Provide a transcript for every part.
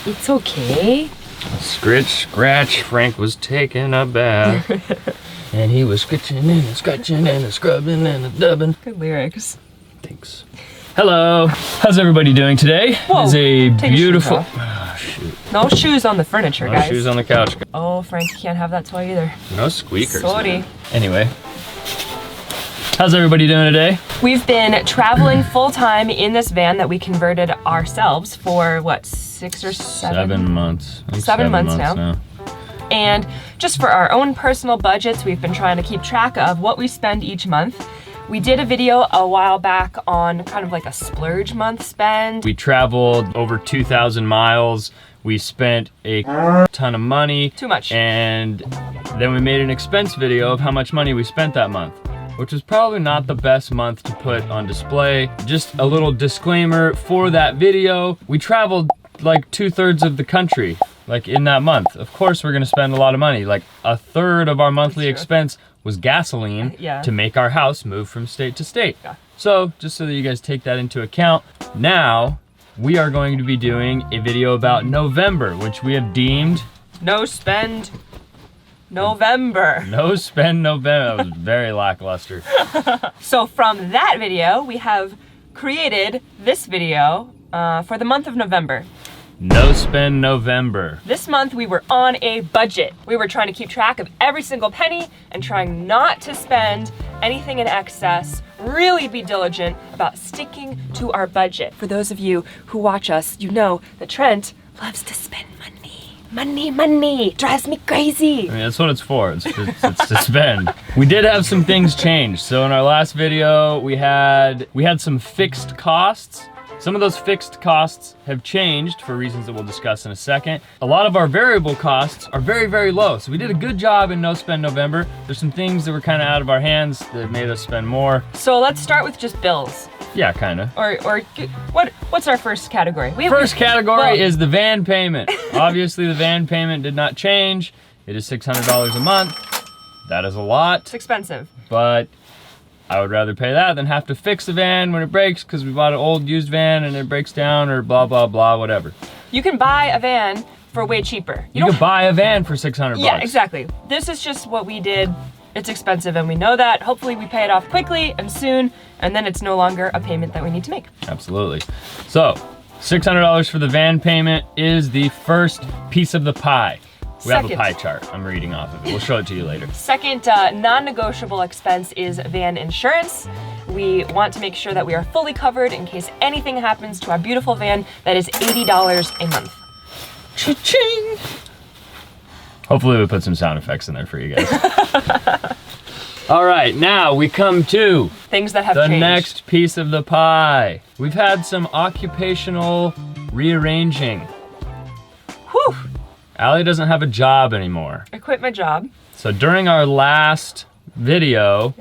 It's okay. Scritch, scratch, Frank was taking a bath. And he was scratching and scratching and scrubbing and dubbing. Good lyrics. Thanks. Hello. How's everybody doing today? Whoa, It's a take beautiful... your shoes Oh, shoot. No shoes on the furniture, No guys. shoes on the couch. Oh, Frank, you can't have that toy either. No squeakers. Sorry. Man. Anyway. How's everybody doing today? We've been traveling full-time in this van that we converted ourselves for, what, 6 or 7? 7 months. I think 7 months now. And just for our own personal budgets, we've been trying to keep track of what we spend each month. We did a video a while back on kind of like a splurge month spend. We traveled over 2,000 miles. We spent a ton of money. Too much. And then we made an expense video of how much money we spent that month, which was probably not the best month to put on display. Just a little disclaimer for that video. We traveled like 2/3 of the country, like in that month. Of course, we're gonna spend a lot of money. Like 1/3 of our monthly expense was gasoline to make our house move from state to state. Yeah. So just so that you guys take that into account, now we are going to be doing a video about November, which we have deemed No spend November. No spend November. That was very lackluster. So from that video, we have created this video for the month of November. No spend November. This month we were on a budget. We were trying to keep track of every single penny and trying not to spend anything in excess, really be diligent about sticking to our budget. For those of you who watch us, you know that Trent loves to spend money. Money drives me crazy. I mean, that's what it's for. It's to spend. We did have some things change. So in our last video, we had some fixed costs. Some of those fixed costs have changed for reasons that we'll discuss in a second. A lot of our variable costs are very, very low. So we did a good job in No Spend November. There's some things that were kind of out of our hands that made us spend more. So let's start with just bills. Yeah, kind of. Or what's our first category? First category is the van payment. Obviously, the van payment did not change. It is $600 a month. That is a lot. It's expensive. But I would rather pay that than have to fix the van when it breaks because we bought an old used van and it breaks down or blah, blah, blah, whatever. You can buy a van for way cheaper. You can buy a van for $600. Yeah, exactly. This is just what we did. It's expensive and we know that. Hopefully we pay it off quickly and soon, and then it's no longer a payment that we need to make. Absolutely. So, $600 for the van payment is the first piece of the pie. We have a pie chart I'm reading off of it. We'll show it to you later. Second non-negotiable expense is van insurance. We want to make sure that we are fully covered in case anything happens to our beautiful van. That is $80 a month. Cha-ching! Hopefully we put some sound effects in there for you guys. All right, now we come to things that have changed. The changed. next piece of the pie. We've had some occupational rearranging. Whew. Allie doesn't have a job anymore. I quit my job. So during our last video,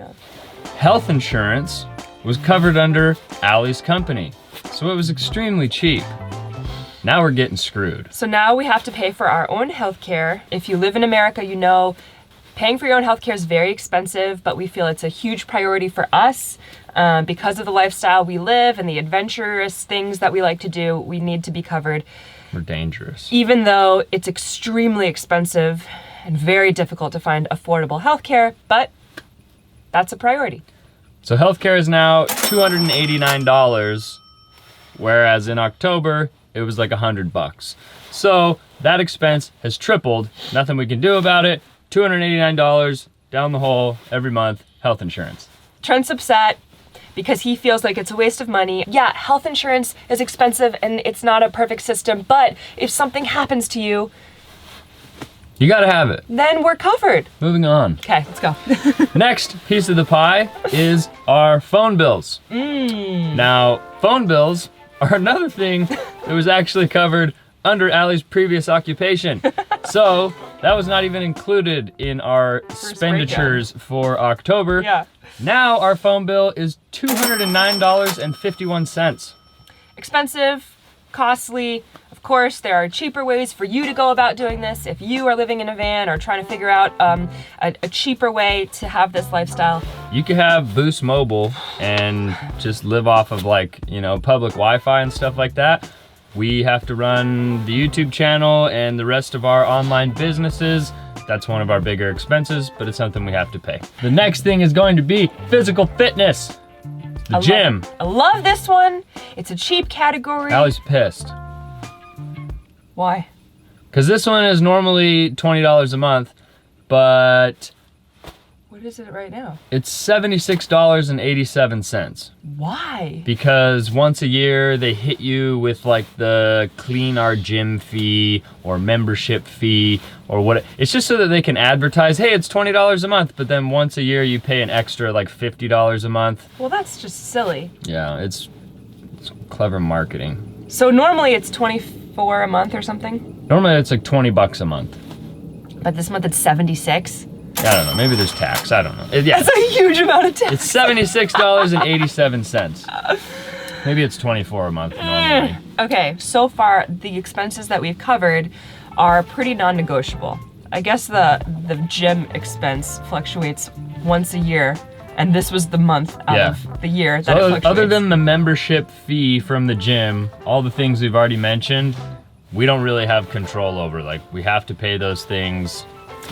health insurance was covered under Allie's company. So it was extremely cheap. Now we're getting screwed. So now we have to pay for our own healthcare. If you live in America, you know paying for your own healthcare is very expensive, but we feel it's a huge priority for us. Because of the lifestyle we live and the adventurous things that we like to do, we need to be covered. We're dangerous. Even though it's extremely expensive and very difficult to find affordable healthcare, but that's a priority. So healthcare is now $289, whereas in October, it was like $100. So that expense has tripled. Nothing we can do about it. $289 down the hole every month, health insurance. Trent's upset because he feels like it's a waste of money. Yeah, health insurance is expensive and it's not a perfect system, but if something happens to you, you gotta have it. Then we're covered. Moving on. Okay, let's go. Next piece of the pie is our phone bills. Now, phone bills are another thing that was actually covered under Allie's previous occupation. So that was not even included in our expenditures for October. Yeah. Now our phone bill is $209.51. Expensive, costly. Of course, there are cheaper ways for you to go about doing this if you are living in a van or trying to figure out a cheaper way to have this lifestyle. You could have Boost Mobile and just live off of, like, you know, public Wi-Fi and stuff like that. We have to run the YouTube channel and the rest of our online businesses. That's one of our bigger expenses, but it's something we have to pay. The next thing is going to be physical fitness. The gym. I love this one. It's a cheap category. Allie's pissed. Why? Because this one is normally $20 a month, but what is it right now? it's $76.87. Why? Because once a year they hit you with like the clean our gym fee or membership fee or what. It's just so that they can advertise, hey, it's $20 a month, but then once a year you pay an extra like $50 a month. Well, that's just silly. Yeah, it's clever marketing. So normally it's 24 a month or something, Normally it's like 20 bucks a month. but this month it's 76. I don't know, maybe there's tax, I don't know. Yeah, That's a huge amount of tax. it's $76.87. Maybe it's 24 a month normally. Okay, so far the expenses that we've covered are pretty non-negotiable. I guess the gym expense fluctuates once a year, and this was the month out of the year that it fluctuates. Other than the membership fee from the gym, all the things we've already mentioned, we don't really have control over. Like, we have to pay those things.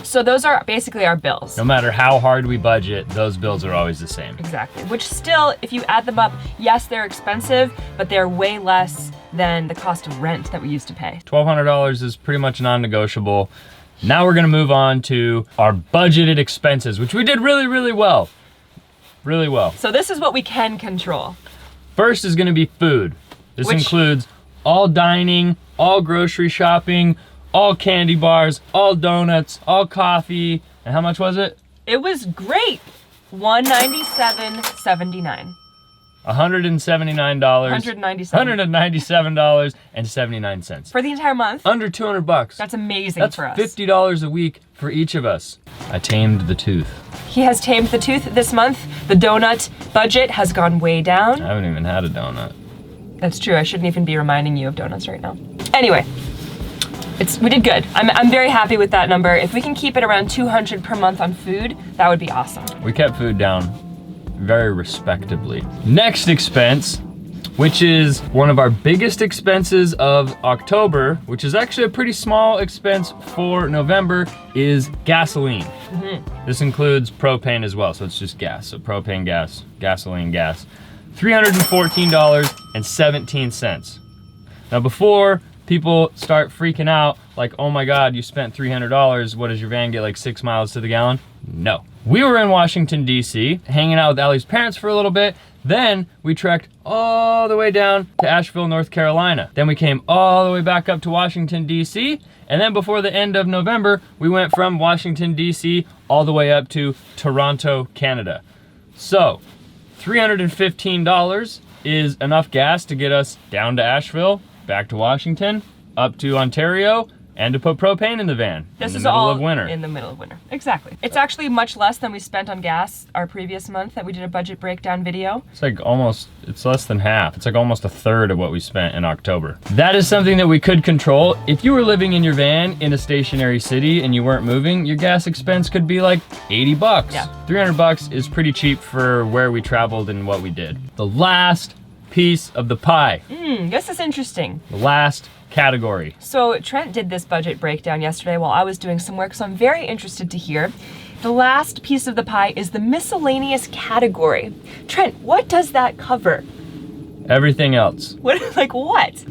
So those are basically our bills. No matter how hard we budget, those bills are always the same. Exactly, which still, if you add them up, yes, they're expensive, but they're way less than the cost of rent that we used to pay. $1,200 is pretty much non-negotiable. Now we're gonna move on to our budgeted expenses, which we did really, really well. Really well. So this is what we can control. First is gonna be food. This includes all dining, all grocery shopping, all candy bars, all donuts, all coffee. And how much was it? It was great. $197.79. $197.79.79. For the entire month. Under 200 bucks. That's amazing That's for us. $50 a week for each of us. I tamed the tooth. He has tamed the tooth this month. The donut budget has gone way down. I haven't even had a donut. That's true. I shouldn't even be reminding you of donuts right now. Anyway, we did good. I'm very happy with that number. If we can keep it around 200 per month on food, that would be awesome. We kept food down very respectably. Next expense, which is one of our biggest expenses of October, which is actually a pretty small expense for November, is gasoline. This includes propane as well, so it's just gas. So propane gas, gasoline gas. $314.17. Now before people start freaking out, like, oh my God, you spent $300, what does your van get, like 6 miles to the gallon? No. We were in Washington, D.C., hanging out with Allie's parents for a little bit. Then we trekked all the way down to Asheville, North Carolina. Then we came all the way back up to Washington, D.C., and then before the end of November, we went from Washington, D.C. all the way up to Toronto, Canada. So, $315 is enough gas to get us down to Asheville, back to Washington, up to Ontario, and to put propane in the van in the middle of winter. In the middle of winter, exactly. It's actually much less than we spent on gas our previous month that we did a budget breakdown video. It's like it's less than half. It's like almost a third of what we spent in October. That is something that we could control. If you were living in your van in a stationary city and you weren't moving, your gas expense could be like 80 bucks. Yeah. 300 bucks is pretty cheap for where we traveled and what we did. The last piece of the pie. This is interesting. The last category. So Trent did this budget breakdown yesterday while I was doing some work, so I'm very interested to hear. The last piece of the pie is the miscellaneous category. Trent, what does that cover? Everything else. What, like what?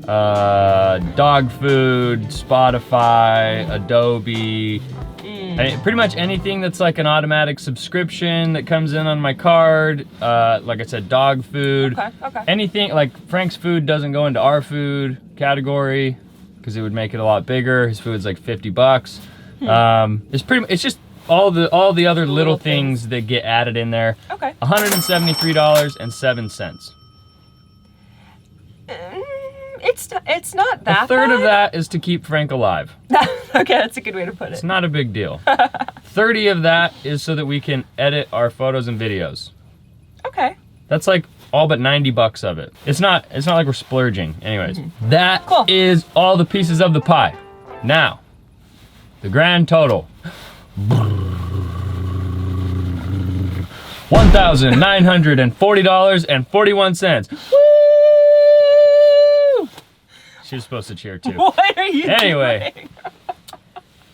Dog food, Spotify, Adobe, pretty much anything that's like an automatic subscription that comes in on my card. Like I said, dog food. Okay. Anything, like Frank's food doesn't go into our food category because it would make it a lot bigger. His food's like 50 bucks. It's just all the other little things that get added in there. Okay. $173.07. It's not that A third bad. of that is to keep Frank alive. Okay, that's a good way to put it. It's not a big deal. 30 of that is so that we can edit our photos and videos. Okay. That's like all but 90 bucks of it. It's not like we're splurging. Anyways, that Cool. is all the pieces of the pie. Now, the grand total. $1,940.41. Woo! She was supposed to cheer too. What are you Anyway. doing?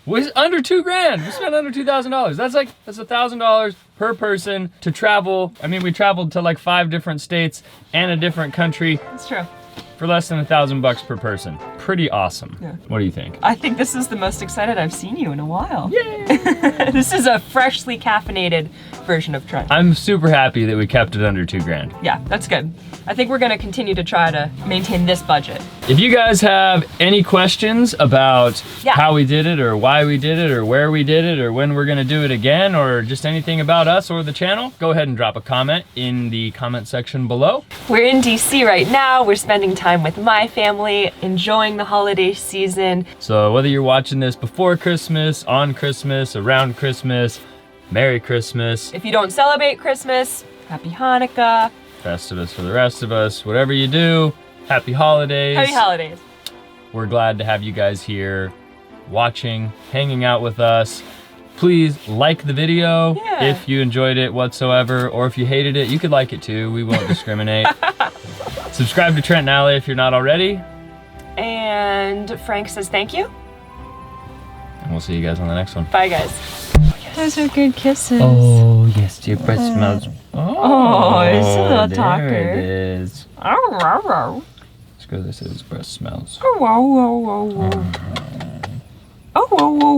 Was under $2,000. We spent under $2,000. That's $1,000 per person to travel. I mean, we traveled to like 5 different states and a different country That's true. for less than $1,000 per person. Pretty awesome. Yeah. What do you think? I think this is the most excited I've seen you in a while. Yay! This is a freshly caffeinated version of Trent. I'm super happy that we kept it under $2,000. Yeah, that's good. I think we're gonna continue to try to maintain this budget. If you guys have any questions about Yeah. how we did it or why we did it or where we did it or when we're gonna do it again or just anything about us or the channel, go ahead and drop a comment in the comment section below. We're in DC right now. We're spending time with my family, enjoying the holiday season. So whether you're watching this before Christmas, on Christmas, around Christmas, Merry Christmas, If you don't celebrate Christmas, Happy Hanukkah, Festivus for the rest of us, whatever you do, happy holidays. Happy Holidays. We're glad to have you guys here watching, hanging out with us. Please like the video Yeah. if you enjoyed it whatsoever, or if you hated it, you could like it too. We won't discriminate. Subscribe to Trent and Allie if you're not already. And Frank says thank you. And we'll see you guys on the next one. Bye, guys. Those are good kisses. Oh, yes, your breath smells. Oh, it's a little talker. There it is. Oh, wow, wow. Let's go. This is breath smells. Oh, wow, wow, wow, wow. Oh, wow, wow,